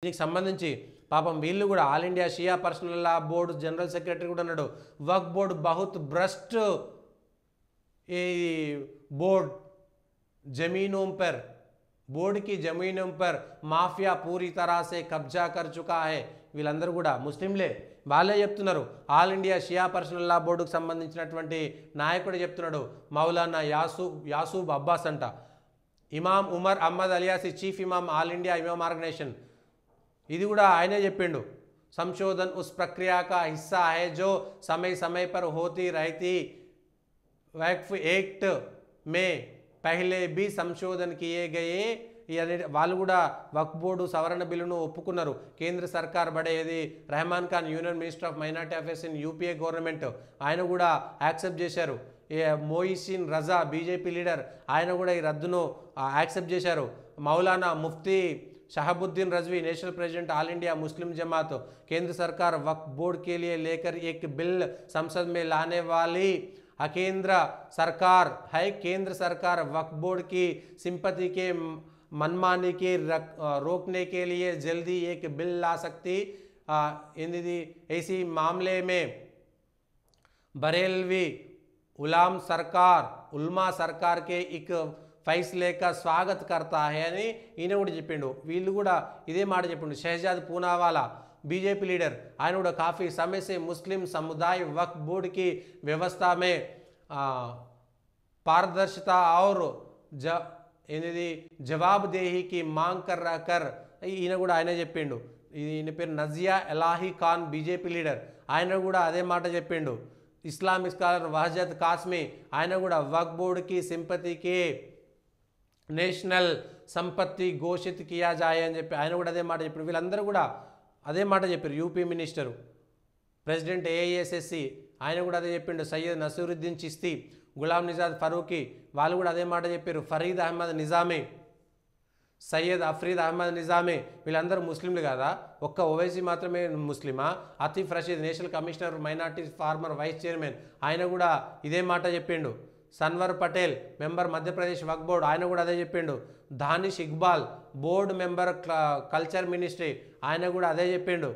దీనికి సంబంధించి పాపం వీళ్ళు కూడా ఆల్ ఇండియా షియా పర్సనల్ లా బోర్డు జనరల్ సెక్రటరీ కూడా అన్నాడు, వక్ఫ్ बोर्ड बहुत भ्रष्ट ये बोर्ड जमीनों पर बोर्ड की जमीनों पर माफिया पूरी तरह से कब्जा कर चुका है। వీళ్ళందరూ కూడా ముస్లింలే, వాళ్ళే చెప్తున్నారు। ఆల్ ఇండియా షియా పర్సనల్ లా బోర్డుకు సంబంధించినటువంటి నాయకుడు చెప్తున్నాడు, మౌలానా యాసూబ్ అబ్బాస్ అంట। ఇమాం ఉమర్ అహ్మద్ అలియాసి చీఫ్ ఇమాం ఆల్ इंडिया इमाम ऑर्गेनाइजेशन, ఇది కూడా ఆయనే చెప్పిండు। संशोधन उस प्रक्रिया का हिस्सा है जो समय समय पर होती रहती। वक्फ एक्ट में पहले भी संशोधन किए गए। వాళ్ళు కూడా వక్ఫ్ బోర్డు సవరణ బిల్లును ఒప్పుకున్నారు। కేంద్ర సర్కార్ బడేది Rahman Khan union minister of minority affairs in UPA government, ఆయన కూడా యాక్సెప్ట్ చేశారు। మోయిసిన్ రజా బీజేపీ లీడర్, ఆయన కూడా ఈ రద్దును యాక్సెప్ట్ చేశారు। Maulana Mufti Shahabuddin Razvi national president all India Muslim Jamaat, केंद्र सरकार वक्फ बोर्ड के लिए लेकर एक बिल संसद में लाने वाली केंद्र सरकार है। केंद्र सरकार वक्फ बोर्ड की सिंपत्ति के मनमानी के रोकने के लिए जल्दी एक बिल ला सकती। इसी मामले में बरेलवी उलमा सरकार के एक फैसले का स्वागत करता है అని ఈయన కూడా చెప్పిండు। వీళ్ళు కూడా ఇదే మాట చెప్పిండు। షహజాద్ పూనావాలా बीजेपी लीडर, ఆయన కూడా काफ़ी समय से मुस्लिम समुदाय वक्फ बोर्ड की व्यवस्था में पारदर्शिता और जवाबदेही की मांग कर ఈయన కూడా ఆయనే చెప్పిండు। ఈయన పేరు నజియా ఎలాహీ ఖాన్ బీజేపీ లీడర్, ఆయన కూడా అదే మాట చెప్పిండు। ఇస్లామిక్ స్కాలర్ వహజత్ కాస్మి, ఆయన కూడా వక్ఫ్ बोर्ड की सिंपत्ति के నేషనల్ సంపత్తి ఘోషిత్ కియా జాయే అని చెప్పి ఆయన కూడా అదే మాట చెప్పారు। వీళ్ళందరూ కూడా అదే మాట చెప్పారు। యూపీ మినిస్టరు, ప్రెసిడెంట్ ఏఐఎస్ఎస్సి, ఆయన కూడా అదే చెప్పిండు। సయ్యద్ నసీరుద్దీన్ చిస్తీ, గులాం నిజాద్ ఫరూకీ, వాళ్ళు కూడా అదే మాట చెప్పారు। ఫరీద్ అహ్మద్ నిజామీ, సయ్యద్ అఫ్రీద్ అహ్మద్ నిజామీ, వీళ్ళందరూ ముస్లింలు కదా, ఒక్క ఓవైసీ మాత్రమే ముస్లిమా? Atif Rashid national commissioner minorities former vice chairman, ఆయన కూడా ఇదే మాట చెప్పిండు। సన్వర్ పటేల్ మెంబర్ మధ్యప్రదేశ్ వక్ఫ్ బోర్డ్, ఆయన కూడా అదే చెప్పిండు। Danish Iqbal board member culture ministry, ఆయన కూడా అదే చెప్పిండు।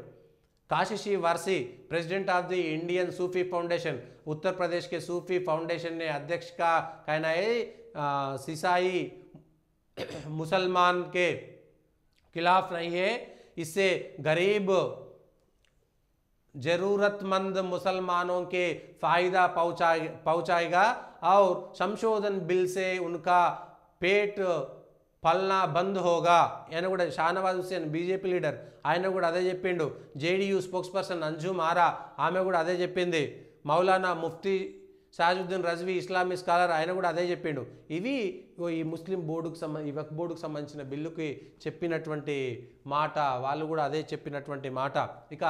Kashishi Warsi president of the Indian Sufi foundation, Uttar Pradesh के सूफी फाउंडेशन ने अध्यक्ष का कहना है ईसाई मुसलमान के खिलाफ नहीं है, इससे गरीब जरूरतमंद मुसलमानों के फायदा पहुंचाएगा और संशोधन बिल से उनका पेट పల్నా బంద్ హోగా ఆయన కూడా। షానవాజ్ హుస్సేన్ బీజేపీ లీడర్, ఆయన కూడా అదే చెప్పిండు। జేడీయూ స్పోక్స్ పర్సన్ అంజుమ్ ఆరా, ఆమె కూడా అదే చెప్పింది। మౌలానా ముఫ్తీ షాజుద్దీన్ రజ్వీ ఇస్లామిక్ స్కాలర్, ఆయన కూడా అదే చెప్పిండు। ఇవి ఈ ముస్లిం బోర్డుకు ఈ వక్ఫ్ బోర్డుకు సంబంధించిన బిల్లుకి చెప్పినటువంటి మాట, వాళ్ళు కూడా అదే చెప్పినటువంటి మాట। ఇక